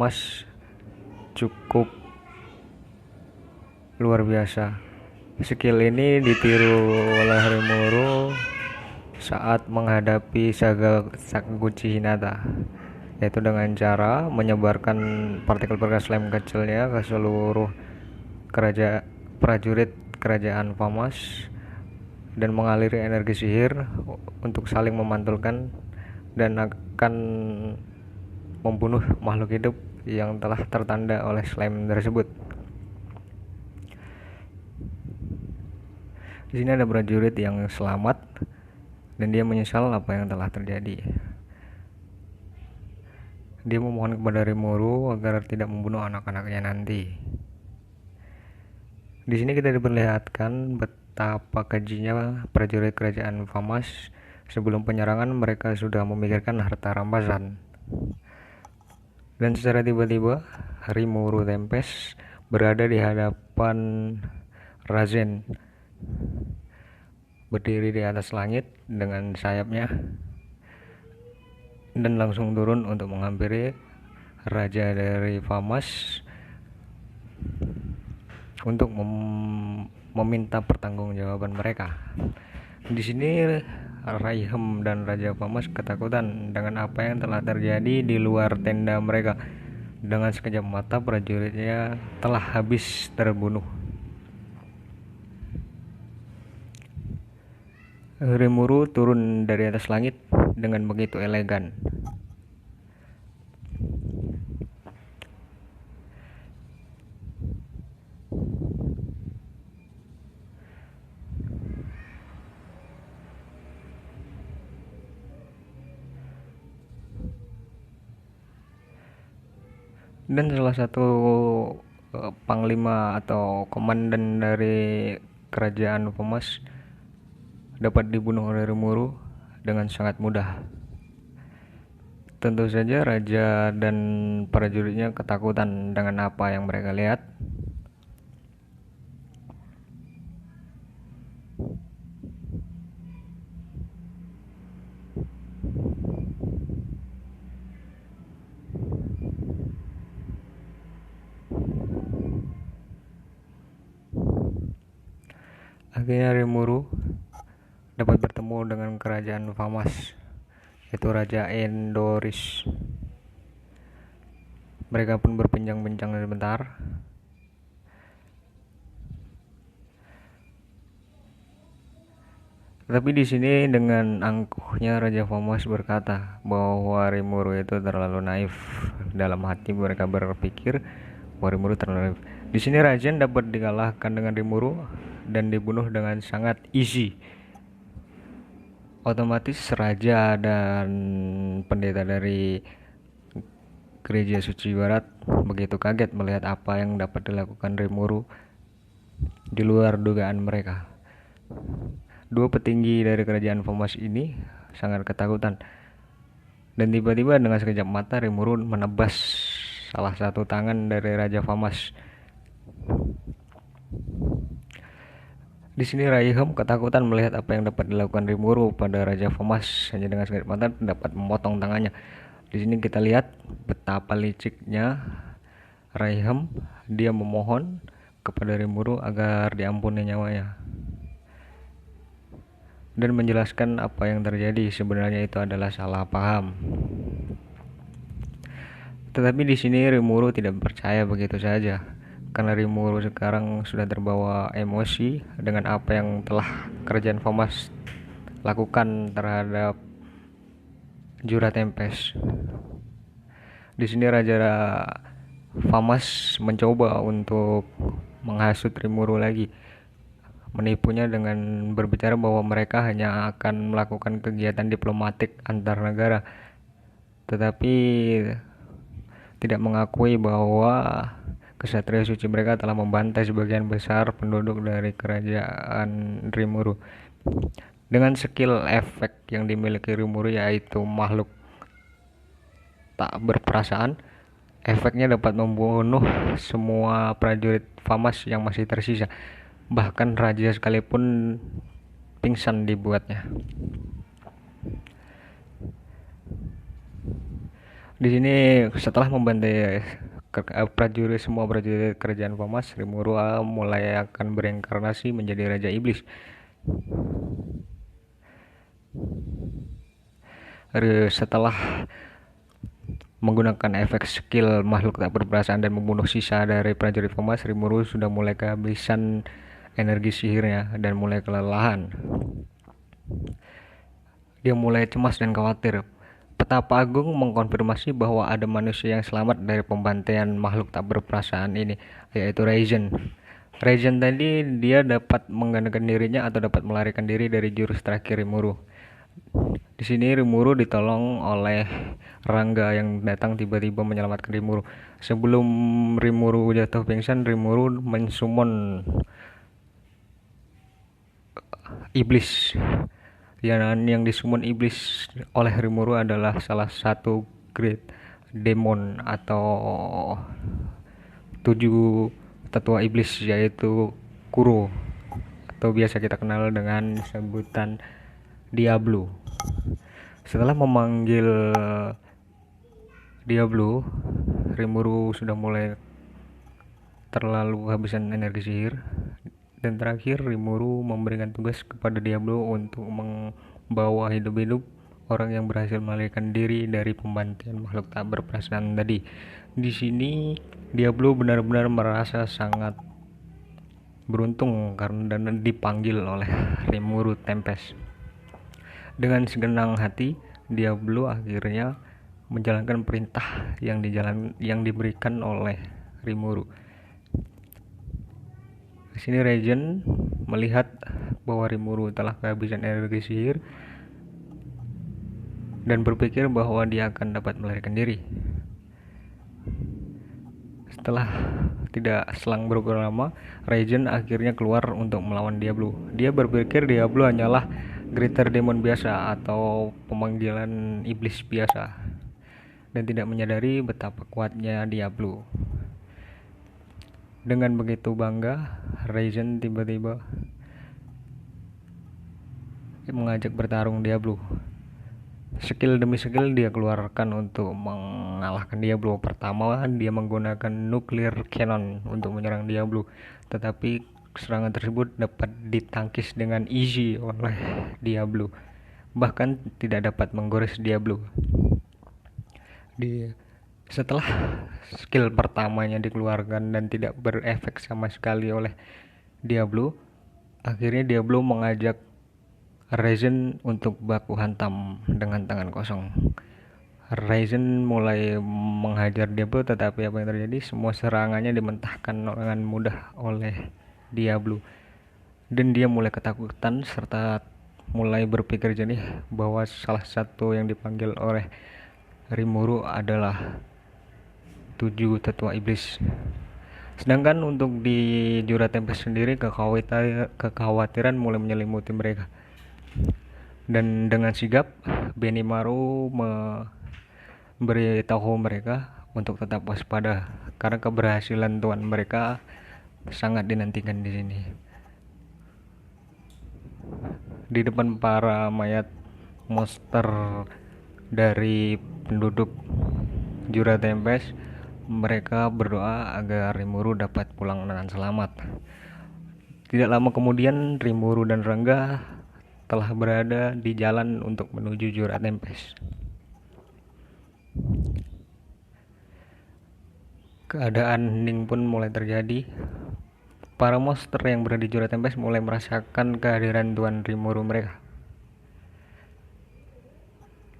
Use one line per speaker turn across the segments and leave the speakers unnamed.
Mas cukup luar biasa. Skill ini ditiru oleh Rimuru saat menghadapi Sakaguchi Hinata, yaitu dengan cara menyebarkan partikel bekas lem kecilnya ke seluruh prajurit kerajaan Famas dan mengaliri energi sihir untuk saling memantulkan dan akan membunuh makhluk hidup yang telah tertanda oleh slime tersebut. Di sini ada prajurit yang selamat dan dia menyesal apa yang telah terjadi. Dia memohon kepada Rimuru agar tidak membunuh anak-anaknya nanti. Di sini kita diperlihatkan betapa kejinya prajurit kerajaan Famas. Sebelum penyerangan mereka sudah memikirkan harta rampasan. Dan secara tiba-tiba Rimuru Tempest berada di hadapan Razen, berdiri di atas langit dengan sayapnya dan langsung turun untuk menghampiri raja dari Famas untuk meminta pertanggungjawaban mereka. Di sini Raihem dan Raja Famas ketakutan dengan apa yang telah terjadi di luar tenda mereka. Dengan sekejap mata prajuritnya telah habis terbunuh. Rimuru turun dari atas langit dengan begitu elegan. Dan salah satu panglima atau komandan dari kerajaan Famas dapat dibunuh oleh Rimuru dengan sangat mudah. Tentu saja raja dan prajuritnya ketakutan dengan apa yang mereka lihat. Akhirnya Rimuru dapat bertemu dengan kerajaan Famas, yaitu Raja Endoris. Mereka pun berbincang-bincang sebentar. Tapi di sini dengan angkuhnya Raja Famas berkata bahwa Rimuru itu terlalu naif. Dalam hati mereka berpikir bahwa Rimuru terlalu naif. Di sini Rajen dapat dikalahkan dengan Rimuru dan dibunuh dengan sangat easy. Otomatis raja dan pendeta dari gereja suci barat begitu kaget melihat apa yang dapat dilakukan Rimuru di luar dugaan mereka. Dua petinggi dari kerajaan Famas ini sangat ketakutan. Dan tiba-tiba dengan sekejap mata Rimuru menebas salah satu tangan dari Raja Famas. Di sini Raihem ketakutan melihat apa yang dapat dilakukan Rimuru pada Raja Famas. Hanya dengan sekejap mata dapat memotong tangannya. Di sini kita lihat betapa liciknya Raihem. Dia memohon kepada Rimuru agar diampuni nyawanya dan menjelaskan apa yang terjadi. Sebenarnya itu adalah salah paham. Tetapi di sini Rimuru tidak percaya begitu saja, karena Rimuru sekarang sudah terbawa emosi dengan apa yang telah kerajaan Famas lakukan terhadap Jura Tempest. Di sini Raja Famas mencoba untuk menghasut Rimuru lagi, menipunya dengan berbicara bahwa mereka hanya akan melakukan kegiatan diplomatik antar negara, tetapi tidak mengakui bahwa kesatria suci mereka telah membantai sebagian besar penduduk dari kerajaan Rimuru. Dengan skill efek yang dimiliki Rimuru, yaitu makhluk tak berperasaan, efeknya dapat membunuh semua prajurit FAMAS yang masih tersisa. Bahkan raja sekalipun pingsan dibuatnya. Di sini setelah membantai semua prajurit kerajaan FAMAS, Rimuru mulai akan bereinkarnasi menjadi Raja Iblis. Setelah menggunakan efek skill makhluk tak berperasaan dan membunuh sisa dari prajurit FAMAS, Rimuru sudah mulai kehabisan energi sihirnya dan mulai kelelahan. Dia mulai cemas dan khawatir. Petapa Agung mengkonfirmasi bahwa ada manusia yang selamat dari pembantaian makhluk tak berperasaan ini, yaitu Raizen. Raizen tadi dia dapat menggandakan dirinya atau dapat melarikan diri dari jurus terakhir Rimuru. Di sini Rimuru ditolong oleh Rangga yang datang tiba-tiba menyelamatkan Rimuru. Sebelum Rimuru jatuh pingsan, Rimuru mensummon iblis. Yang disummon iblis oleh Rimuru adalah salah satu great demon atau 7 tetua iblis, yaitu Kuro, atau biasa kita kenal dengan sebutan Diablo. Setelah memanggil Diablo, Rimuru sudah mulai terlalu kehabisan energi sihir. Dan terakhir, Rimuru memberikan tugas kepada Diablo untuk membawa hidup-hidup orang yang berhasil melarikan diri dari pembantaian makhluk tak berperasaan tadi. Di sini Diablo benar-benar merasa sangat beruntung karena dipanggil oleh Rimuru Tempest. Dengan segenap hati, Diablo akhirnya menjalankan perintah yang diberikan oleh Rimuru. Di sini Raizen melihat bahwa Rimuru telah kehabisan energi sihir dan berpikir bahwa dia akan dapat melarikan diri. Setelah tidak selang berapa lama, Raizen akhirnya keluar untuk melawan Diablo. Dia berpikir Diablo hanyalah greater demon biasa atau pemanggilan iblis biasa, dan tidak menyadari betapa kuatnya Diablo. Dengan begitu bangga, Raizen tiba-tiba mengajak bertarung Diablo. Skill demi skill dia keluarkan untuk mengalahkan Diablo. Pertama, dia menggunakan nuclear cannon untuk menyerang Diablo, tetapi serangan tersebut dapat ditangkis dengan easy oleh Diablo, bahkan tidak dapat menggores Diablo. Setelah skill pertamanya dikeluarkan dan tidak berefek sama sekali oleh Diablo, akhirnya Diablo mengajak Raizen untuk baku hantam dengan tangan kosong. Raizen mulai menghajar Diablo, tetapi apa yang terjadi? Semua serangannya dimentahkan dengan mudah oleh Diablo, dan dia mulai ketakutan serta mulai berpikir jernih bahwa salah satu yang dipanggil oleh Rimuru adalah 7 tetua iblis. Sedangkan untuk di Jura Tempest sendiri, kekhawatiran mulai menyelimuti mereka. Dan dengan sigap, Benimaru memberitahu mereka untuk tetap waspada karena keberhasilan tuan mereka sangat dinantikan di sini. Di depan para mayat monster dari penduduk Jura Tempest, mereka berdoa agar Rimuru dapat pulang dengan selamat. Tidak lama kemudian, Rimuru dan Rangga telah berada di jalan untuk menuju Jura Tempest. Keadaan hening pun mulai terjadi. Para monster yang berada di Jura Tempest mulai merasakan kehadiran Tuan Rimuru mereka.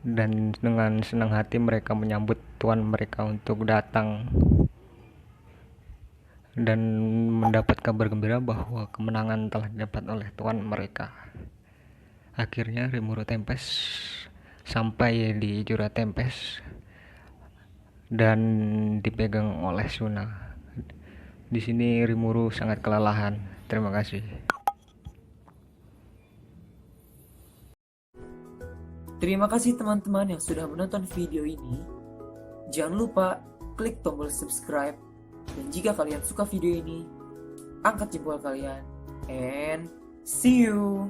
Dan dengan senang hati mereka menyambut tuan mereka untuk datang dan mendapat kabar gembira bahwa kemenangan telah didapat oleh tuan mereka. Akhirnya Rimuru Tempest sampai di Jura Tempest dan dipegang oleh Suna. Di sini Rimuru sangat kelelahan. Terima kasih.
Terima kasih teman-teman yang sudah menonton video ini. Jangan lupa klik tombol subscribe. Dan jika kalian suka video ini, angkat jempol kalian. And see you!